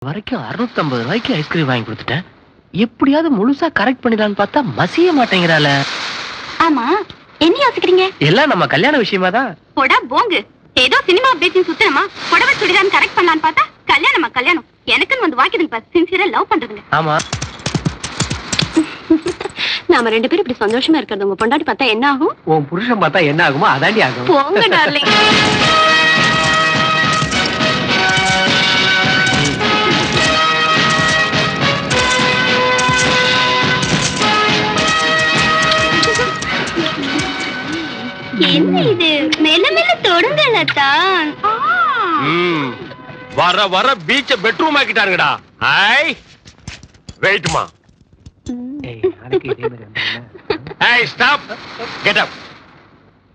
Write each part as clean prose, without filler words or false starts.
வரைக்கும் 650 ரூபாய்க்கு ஐஸ்கிரீம் வாங்கி கொடுத்துட்டேன். எப்படியாவது முழுசா கரெக்ட் பண்ணிடலான்னு பார்த்தா மசிய மாட்டேங்கிறாள. ஆமா, என்ன யோசிக்கிறீங்க? எல்லாம் நம்ம கல்யாண விஷயமா தான். போடா போங்கு. ஏதோ சினிமா பேசிங் சுத்தமா புடவை சுடிதான் கரெக்ட் பண்ணலான்னு பார்த்தா கல்யாணமா கல்யாணம். எனக்குன்னு வந்து வாக்கிதுங்க பாஸ், சின்சியரா லவ் பண்றதுங்க. ஆமா, நாம ரெண்டு பேரும் இப்படி சந்தோஷமா இருக்கிறது உங்க பொண்டாட்டி பார்த்தா என்ன ஆகும்? உன் புருஷன் பார்த்தா என்ன ஆகுமோ அதாண்டி ஆகும். போங்க டார்லிங். என்ன இது? மெல்ல மெல்ல தொடுங்கல தான். வர வர பீச்ச பெட்ரூம் ஆக்கிட்டாருங்கடா. ஐ வெயிட்மா. ஏய், நாளைக்கு இதே மாதிரி வந்தாங்க. ஏய் ஸ்டாப். Get up.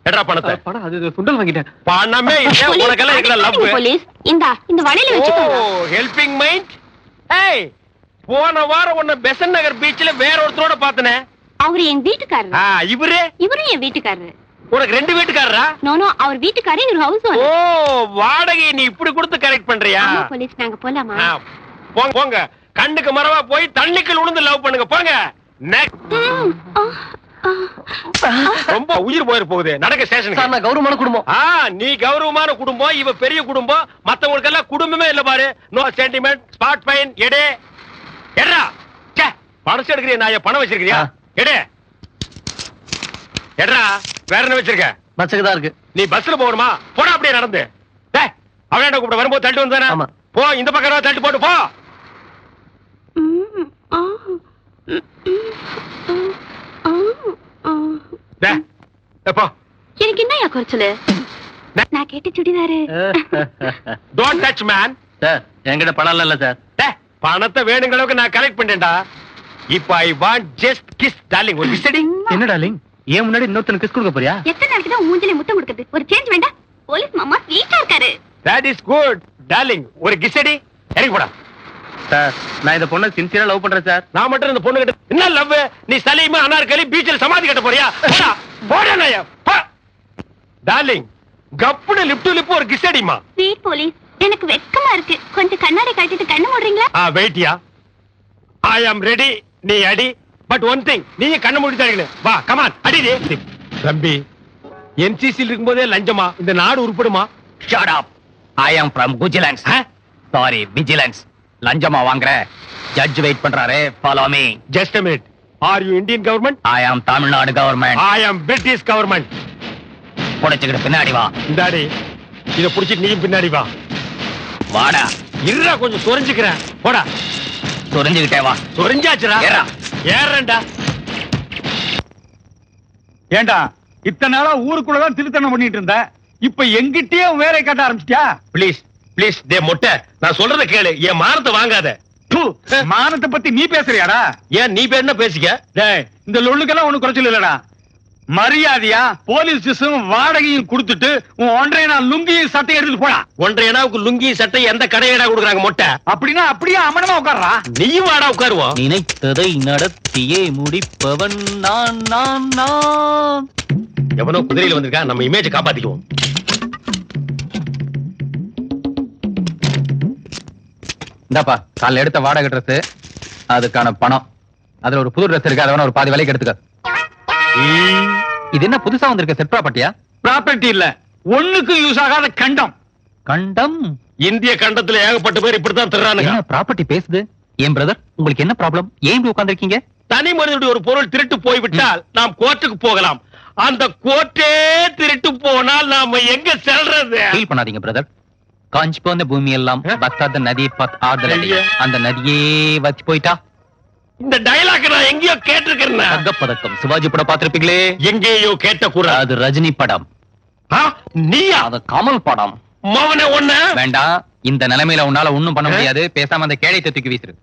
எட்ரா பணத்தை. பணம் அது சுண்டல் வாங்கிட்டேன். பணமே இல்ல, உனக்கெல்லாம் இருக்கல லவ். போலீஸ் இந்த வலையில ஓ, வெச்சுக்கோங்க. Helping mind. ஏய், போன வாரம் உன்னை பெசன் நகர் பீச்ல வேற ஒருத்தரோட பார்த்தனே. அவரு என் வீட்டுக்காரரு. இவரும் என் வீட்டுக்காரரு. உனக்கு ரெண்டு வீட்டுக்காரரா? நோ அவர் வீட்டுக்காரே ஒரு ஹவுஸ் ஓனர். ஓ, வாடகை நீ இப்படி கொடுத்து கரெக்ட் பண்றியா? ஆமா போலீஸ், நாங்க போலாமா? போங்க போங்க, கண்ணுக்கு மரவா போய் தண்ணிக்குள்ள விழுந்து லவ் பண்ணுங்க போங்க. ரொம்ப உயிர் போயிரு போகுது. நடக்க ஸ்டேஷனுக்கு. நான் கௌரவமான குடும்பம். நீ கௌரவமான குடும்பம், இவ பெரிய குடும்பம். மத்தவங்களுக்கு எல்லாம் குடும்பமே இல்ல பாரு. No sentiment, spot fine. எடே எடா. ச்சே, பணம் எடுக்கறியா? நான் பணம் வச்சிருக்கியா? எடே எடா. வேற என்ன வச்சிருக்க? பஸ்ஸுக்கு தான் இருக்கு. நீ பஸ்ல போகணுமா? போடா அப்படியே நடந்து. டேய், அவளேண்ட கூப்பிட வரும்போது தள்ளிட்டு வந்தானே. ஆமா. போ, இந்த பக்கம் தள்ளிட்டு போட்டு போ. டேய், போ. எனக்கு என்னயா குறைச்சலு? நான் கேட்ட churidar. Don't touch man. Sir, என்கிட்ட பணம் இல்ல சார். டேய், பணத்தை வேணுங்கிற அளவுக்கு நான் கலெக்ட் பண்ணேன்டா. இப்ப I want just kiss darling. ஒரு கிஸ் அடி. என்ன டார்லிங்? ஏன் முன்னாடி இன்னொருத்தனுக்கு கிஸ் கொடுக்க போறியா? எத்தனை நாளைக்கு தான் மூஞ்சிலே முத்தம் கொடுக்கிறது? ஒரு சேஞ்ச் வேண்டாம்? போலீஸ் மாமா ஸ்வீட்டா இருக்காரு. That is good darling. ஒரு கிஸ் அடி. இறங்கி போடா. சார், நான் இந்த பொண்ணை சின்சியரா லவ் பண்றேன் சார். நான் மட்டும் இந்த பொண்ணு கிட்ட என்ன லவ்? நீ சலீமா அனார்கலி பீச்சில் சமாதி கட்ட போறியா? போடா போடா நாயா. டார்லிங், கப்புன லிப் டு லிப் ஒரு கிஸ் அடிமா. ஸ்வீட் போலீஸ், எனக்கு வெட்கமா இருக்கு. கொஞ்சம் கண்ணாடி காட்டிட்டு கண்ணு மூடுறீங்களா? வெயிட்யா. ஐ அம் ரெடி. நீ அடி. பட் ஒன் திங், நீ கண்ண மூடி தரீங்க. வா, கம் ஆன், அடி. தம்பி, என்சிசில இருக்கும்போதே லஞ்சமா? இந்த நாடு உருப்படுமா? Shut up. I am from Vigilance. Sorry, Vigilance. லஞ்சமா வாங்குற ஜட்ஜ் வெயிட் பண்றாரே. Follow me. Just a minute. Are you Indian government? I am Tamil Nadu government. I am British government. புடிச்சுக்கிட்டு பின்னாடி வா. இந்தாடி, இத புடிச்சிட்டு நீயும் பின்னாடி வா. வாடா. இருடா, கொஞ்சம் சொரிஞ்சுக்கிறேன். போடா. சொரிஞ்சுக்கிட்டே வா. சொரிஞ்சாச்சுடா. ஏறா. ஏறேன்டா. ஏண்டா, இத்தனை நாளா ஊருக்குள்ளதான் திருத்தணம் பண்ணிட்டு இருந்த, இப்ப எங்கிட்டயே வேலை காட்ட ஆரம்பிச்சிட்டியா? ப்ளீஸ் ப்ளீஸ் டே மொட்டை, நான் சொல்றத கேளு. என் மானத்தை வாங்காத. மானத்தை பத்தி நீ பேசுறியாடா? ஏன் நீ பேர் என்ன பேசிக்க? டேய், இந்த லொள்ளுக்கெல்லாம் ஒண்ணும் குறைச்சல் இல்லடா. மரியாதையா போலீஸ் ஸ்டேஷன் வாடகையும் கொடுத்துட்டு உன் 1.5 நாள் லுங்கியும் சட்டையும் எடுத்துட்டு போடா. 1.5 நாவுக்கு லுங்கி சட்டை எந்த கடையடா கொடுக்குறாங்க மொட்டை? அப்படின்னா அப்படியே அமனமா உட்கார்றா. நீயும் வாடா உட்காருவோம். நினைத்ததை நடத்தியே முடிப்பவன் நான் நான் நான். எவனோ குதிரையில வந்திருக்கா, நம்ம இமேஜ் காப்பாத்திக்குவோம். இந்தாப்பா, காலைல எடுத்த வாடகை ட்ரெஸ், அதுக்கான பணம். அதுல ஒரு புது ட்ரெஸ் இருக்கு, அதை ஒரு பாதி விலைக்கு எடுத்துக்க. இது என்ன புதுசா வந்திருக்க செட் ப்ராப்பர்ட்டியா? ப்ராப்பர்ட்டி இல்ல, ஒண்ணுக்கும் யூஸ் ஆகாத கண்டம். கண்டம்? இந்திய கண்டத்துல ஏகப்பட்ட பேர் இப்படித்தான் திருறானுங்க. என்ன ப்ராப்பர்ட்டி பேசுது? ஏன் பிரதர், உங்களுக்கு என்ன ப்ராப்ளம்? ஏன் இப்படி உட்கார்ந்திருக்கீங்க? தனி மனிதனுடைய ஒரு பொருள் திருட்டு போய்விட்டால் நாம் கோர்ட்டுக்கு போகலாம். அந்த கோர்ட்டே திருட்டு போனால் நாம எங்க செல்றது? ஃபீல் பண்ணாதீங்க பிரதர். காஞ்சி போன பூமி எல்லாம் பக்தாத நதியை பார்த்து ஆறுதல். அந்த நதியே வச்சு போயிட்டா. இந்த டயலாக் நான் எங்கேயோ கேட்டிருக்கேன். தங்கப்பதக்கம் சிவாஜி படம் பார்த்திருப்பீங்களே? எங்கேயோ கேட்ட குரல். அது ரஜினி படம். நீயா? அது கமல் படம். மவனே ஒண்ணு வேண்டாம். இந்த நிலைமையில உன்னால ஒண்ணும் பண்ண முடியாது. பேசாம அந்த கேடயத்தை தூக்கி வீசிரு.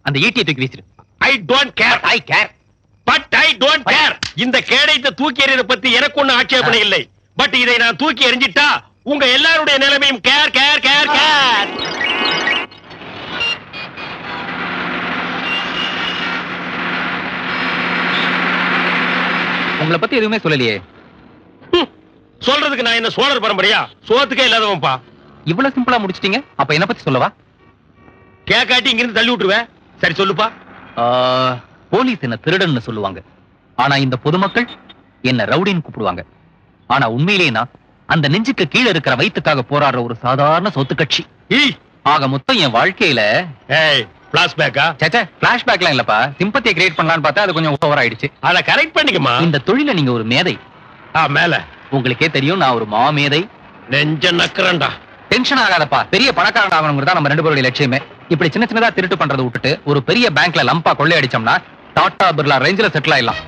அந்த ஈட்டியை தூக்கி வீசிரு. I don't care. I care. But I don't care. இந்த கேடயத்தை தூக்கி எறியத பத்தி எனக்கு ஒண்ணு ஆட்சேபனை இல்லை. பட் இதை நான் தூக்கி எறிஞ்சிட்டா உங்க எல்லாருடைய நிலைமையும் கேர் கேர் கேர் கேர். உங்களை பத்தி எதுவுமே சொல்லலையே. சொல்றதுக்கு நான் என்ன சோழர் பரம்பரையா? சோத்துக்கே இல்லாதவன்பா. இவ்வளவு சிம்பிளா முடிச்சிட்டீங்க. அப்ப என்ன பத்தி சொல்லவா? கேக்காட்டி இங்க இருந்து தள்ளி விட்டுருவேன். சரி சொல்லுப்பா. போலீஸ் என்ன திருடன்னு சொல்லுவாங்க, ஆனா இந்த பொதுமக்கள் என்ன ரவுடின்னு கூப்பிடுவாங்க. ஆனா உண்மையிலேயே நான் அந்த நெஞ்சுக்கு கீழே இருக்கிற வயிற்றுக்காக போராடுற ஒரு சாதாரண சொத்து கட்சி. ஆக மொத்தம் என் வாழ்க்கையில பிளாஷ்பேக்லாம் இல்லப்பா, சிம்பத்தியை கிரியேட் பண்ணலாம்னு பார்த்தா அது கொஞ்சம் ஓவர் ஆயிடுச்சு. அத கரெக்ட் பண்ணிக்கமா. இந்த தொழில நீங்க ஒரு மேதை. மேல உங்களுக்கே தெரியும் நான் ஒரு மாமேதை. நெஞ்ச நக்கறண்டா. டென்ஷன் ஆகாதப்பா, பெரிய பணக்காரன் ஆகணுங்கிறதா நம்ம ரெண்டு பேருடைய லட்சியமே. இப்படி சின்ன சின்னதா திருட்டு பண்றதை விட்டுட்டு ஒரு பெரிய பேங்க்ல லம்பா கொள்ளை அடிச்சோம்னா டாடா பிர்லா ரேஞ்சில செட்டில் ஆயிடலாம்.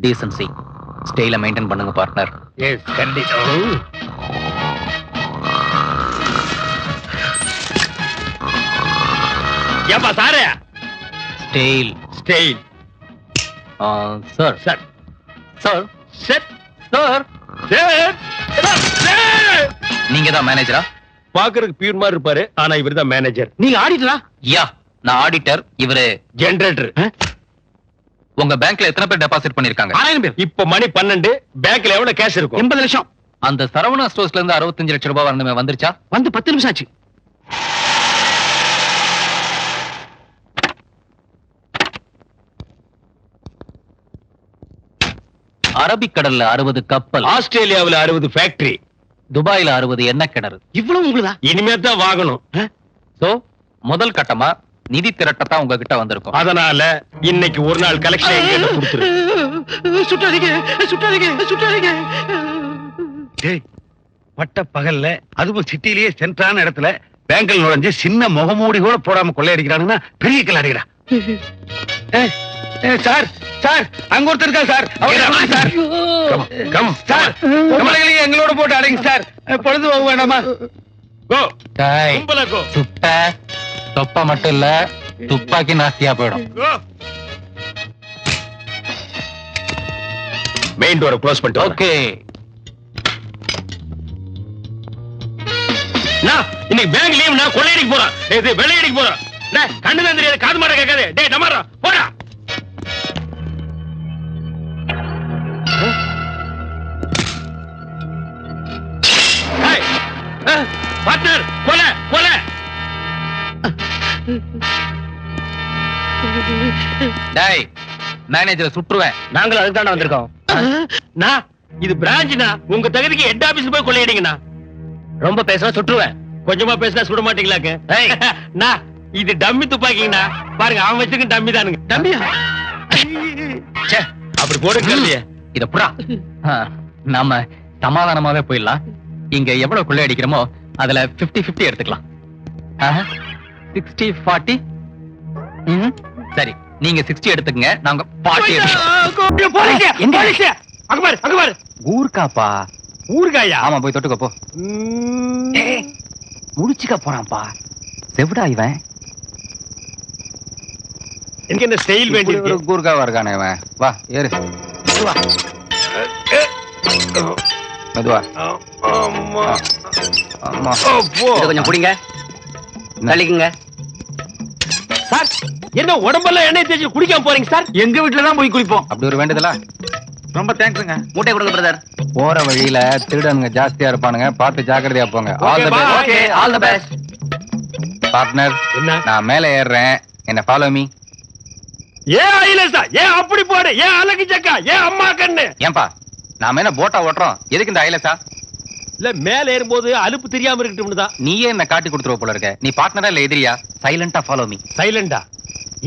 டீசன்சி ஸ்டைல மெயின்டைன் பண்ணுங்க பார்ட்னர். எஸ் கண்டிப்பா. ஏப்பா சாரே style style. Sir sir sir set sir sir. நீங்க தான் மேனேஜரா? பாக்குறதுக்கு பியூர் மாதிரி இருப்பாரு, ஆனா இவர்தான் மேனேஜர். நீங்க ஆடிட்டரா? யா, நான் ஆடிட்டர். இவரு ஜெனரேட்டர். உங்க பேங்க்ல எத்தனை பேர் டெபாசிட் பண்ணிருக்காங்க? 1000 பேர். இப்ப மணி 12. பேங்க்ல எவ்வளவு கேஷ் இருக்கும்? 80 லட்சம். அந்த சரவணா ஸ்டோர்ஸ்ல இருந்து 65 லட்சம் ரூபாய் வரணுமே, வந்துருச்சா? வந்து 10 நிமிஷம் ஆச்சு. அரபிக்கடல்ல 60 கப்பல், ஆஸ்திரேலியாவுல 60 ஃபேக்டரி, துபாயில 60 எண்ணெய் கிணறு. இவ்வளவு உங்களுதா? இனிமே தான் வாங்கணும். சோ முதல் கட்டமா நிதி திரட்டத்தான் உங்ககிட்ட வந்திருக்கும். அதனால இன்னைக்கு ஒரு நாள் கலெக்ஷன் எங்கிட்ட கொடுத்துரு. சுட்டாதீங்க சுட்டாதீங்க சுட்டாதீங்க. பட்ட பகல்ல அதுவும் சிட்டிலேயே சென்றான இடத்துல பேங்க்ல நுழைஞ்சு சின்ன முகமூடி கூட போடாம கொள்ளையடிக்கிறானுன்னா பெரிய கிளாடிக்கிறா. சார் சார் அங்க ஒருத்தர் இருக்கா சார். சார் கம் சார் உங்களையும் எங்களோட போட்டு அடைங்க சார். பொழுது போக வேண்டாமா? கோ டேய், கும்பல கோ. சுட்ட தொப்பா மட்டும் இல்ல, துப்பாக்கி நாஸ்தியா போயிடும். கோ. மெயின் டோரை க்ளோஸ் பண்ணிட்டு ஓகே. நான் இன்னைக்கு பேங்க் லீவ், நான் கொள்ளையடிக்க போறேன். இது வெள்ளையடிக்க போறேன். டேய் கண்ணு தான் தெரியாது, காது மாட்ட கேட்காது. டேய் டமாரா போடா. டேய் பார்ட்னர் கொலை கொலை. டேய் மேனேஜரை சுற்றுவேன். நாங்களும் அதுக்கு தானே வந்திருக்கோம். நான் இது பிரான்ச்னா, உங்க தகுதிக்கு ஹெட் ஆபீஸ் போய் கொள்ளையடிங்கண்ணா. ரொம்ப பேசுனா சுட்டுருவேன். கொஞ்சமா பேசினா சுட மாட்டீங்களாக்க? நான் இது டம்மி துப்பாக்கிங்கண்ணா. பாருங்க அவன் வச்சிருக்க டம்மி தானுங்க. தம்பியா? ச்சே, அப்படி போடுங்க. இத புறா. நாம சமாதானமாவே போயிடலாம். இங்க எவ்வளவு கொள்ளை அடிக்கிறோமோ அதுல 50-50 எடுத்துக்கலாம். 60-40. சரி, நீங்க 60 எடுத்துக்கங்க, நாங்க 40 எடுத்துக்கலாம். அங்க பாரு ஊர்காப்பா. ஊர்காயா? ஆமா, போய் தொட்டுக்க போ. முடிச்சுக்க போறான்ப்பா. செவிடா இவன். எனக்கு என்ன ஸ்டைல் வேண்டி ஒரு கூர்காவா இருக்கானே இவன். வா ஏறு. வா. மெதுவா. அம்மா ஆமா. இத கொஞ்சம் புடிங்க. தள்ளிக்குங்க. சார் என்ன உடம்பெல்லாம் எண்ணெய் தேய்ச்சி குடிக்காம போறீங்க சார்? எங்க வீட்டுல தான் போய் குளிப்போம். அப்படி ஒரு வேண்டுதலா? ரொம்ப தேங்க்ஸுங்க. மூட்டை கொடுங்க பிரதர். போற வழியில திருடனுங்க ஜாஸ்தியா இருப்பானுங்க, பார்த்து ஜாக்கிரதையா போங்க. All the best. Okay, all the best. Partner, என்ன? நான் மேலே ஏறுறேன், என்ன ஃபாலோ மீ. ஏன் ஐலசா? ஏன் அப்படி போடு? ஏன் அலகு சக்கா? ஏன் அம்மா கண்ணு? ஏன்பா நாம என்ன போட்டா ஓட்டுறோம்? எதுக்கு இந்த ஐலசா? இல்ல மேல ஏறும்போது அலுப்பு தெரியாம இருக்கட்டும்னு தான். நீயே என்ன காட்டி கொடுத்துருவ போல இருக்க. நீ பார்ட்னரா இல்ல எதிரியா? சைலண்டா ஃபாலோ மீ. சைலண்டா.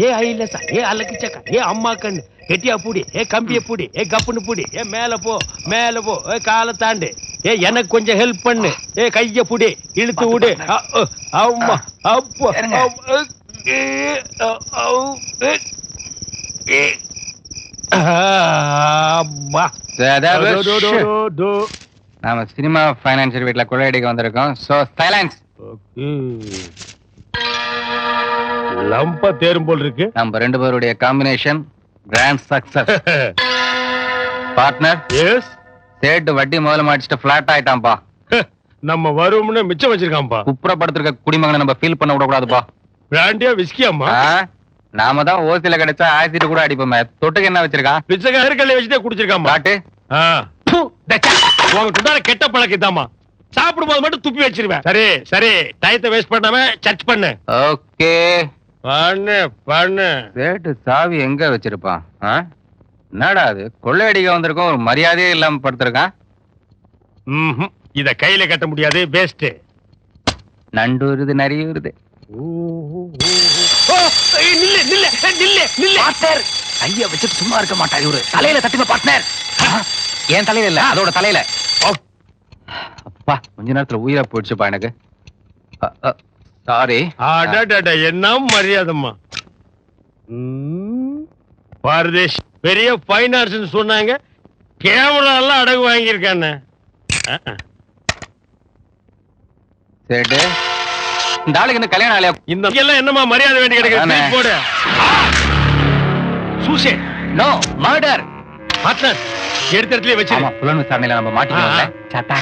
ஏ ஐலசா, ஏ அலகு சக்கா, ஏ அம்மா கண்ணு, கெட்டியா பூடி, ஏ கம்பிய பூடி, ஏ கப்புன்னு பூடி, ஏ மேல போ மேல போ, ஏ காலை தாண்டு, ஏ எனக்கு கொஞ்சம் ஹெல்ப் பண்ணு, ஏ கைய புடி, இழுத்து விடு. அம்மா அப்பா. நாம சினிமா பைனான்சியர் வீட்ல கொள்ளையடிக்க வந்திருக்கோம். So silence. லம்பா தேரும் போல் இருக்கு. நம்ம ரெண்டு பேருடைய combination grand success. Partner, yes. சேட்டு வட்டி முதல்ல மாடிச்சிட்டு பிளாட் ஆயிட்டான்பா. நம்ம வரும்னு மிச்சம் வச்சிருக்காம்பா. குப்புறப்படுத்திருக்க குடிமகனை நம்ம ஃபீல் பண்ண விடக்கூடாதுப்பா. பிராண்டியா விஸ்கியாம்மா? நாம தான் ஓசில கிடைச்சா ஆசிட்டு கூட அடிப்போமே. தொட்டுக்கு என்ன வச்சிருக்கான்? பிச்சைக்கார கல்லை வச்சுட்டே குடிச்சிருக்காம்பா. காட்டு. உனக்கு கெட்ட பழக்கம் இதாம்மா. சாப்பிடும் போது மட்டும் துப்பி வச்சிருவேன். சரி சரி, டயத்தை வேஸ்ட் பண்ணாம சர்ச் பண்ணு. ஓகே பண்ணு பண்ணு. சேட்டு சாவி எங்க வச்சிருப்பான்? என்னடா அது, கொள்ளையடிக்க வந்திருக்கோம், ஒரு மரியாதையே இல்லாம படுத்திருக்கான். இத கையில கட்ட முடியாது, வேஸ்ட். நண்டு வருது, நிறைய வருது. கைய வச்சுட்டு சும்மா இருக்க மாட்டாரு இவரு. தலையில தட்டுங்க பார்ட்னர். என் தலையில இல்ல, அதோட தலையில. அப்பா, கொஞ்ச நேரத்துல உயிரா போயிடுச்சுப்பா எனக்கு. சாரி. என்ன மரியாதைம்மா. பாரதேஷ் பெரிய ஃபைன் ஆர்ட்ஸ் சொன்னாங்க, கேமரா எல்லாம் அடகு வாங்கியிருக்கானே. சேட்டு, இந்த ஆளுக்கு என்ன கல்யாணம் ஆலையா? இந்த எல்லாம் என்னமா மரியாதை வேண்டி கிடக்கு? போடு. சூசைட். No, murder. பார்ட்னர், எடுத்த இடத்துல வச்சு. ஆமா, புலன் விசாரணையில நம்ம மாட்டிக்கோம்ல. சட்டா.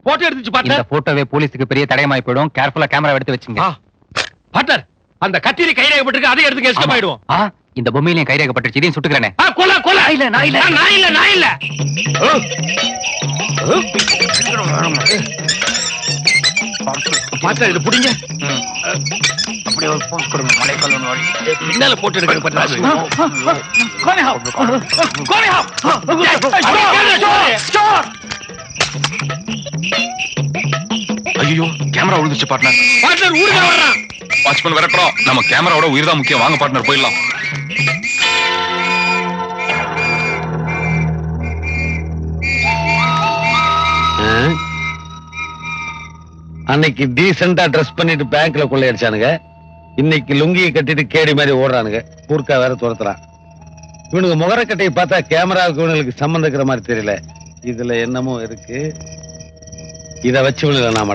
போட்டோ எடுத்துச்சு பார்ட்னர். இந்த போட்டோவே போலீஸ்க்கு பெரிய தடயமாய் போய்டும். கேர்ஃபுல்லா கேமரா எடுத்து வச்சுங்க. பார்ட்னர், அந்த கத்தியில கைரேகப்பட்டிருக்கு, அதை எடுத்து எஸ்கேப் ஆயிடுவோம். இந்த பொம்மையிலையும் கைரேகப்பட்டிருச்சு, இதையும் சுட்டுக்கிறேனே. கொலை கொலை. இல்ல, நான் இல்ல, நான் இல்ல, நான் இல்ல. பார்ட்னர், இது புடிங்க. அப்படியே ஒரு போன் கொடுங்க. மலைக்கல்லன் வாடி. பின்னால போட்டு எடுக்க பார்ட்னர். ஐயோ, கேமரா விழுந்துச்சு பார்ட்னர். பார்ட்னர் ஊருங்க வர்றான். வாட்ச்மேன் விரட்டுறோம். நம்ம கேமராவோட உயிர் தான் முக்கியம். வாங்க பார்ட்னர், போயிடலாம். அன்னைக்கு டீசெண்டா ட்ரெஸ் பண்ணிட்டு பேங்க்ல கொள்ளையடிச்சானுங்க. இன்னைக்கு லுங்கியை கட்டிட்டு கேடி மாதிரி ஓடுறானுங்க. பூர்க்கா வேற துரத்துறான். இவனுக்கு முகரக்கட்டையை பார்த்தா கேமராவுக்கு இவனுக்கு சம்பந்தம் இருக்கிற மாதிரி தெரியல. இதுல என்னமோ இருக்கு. இத வச்சு நாம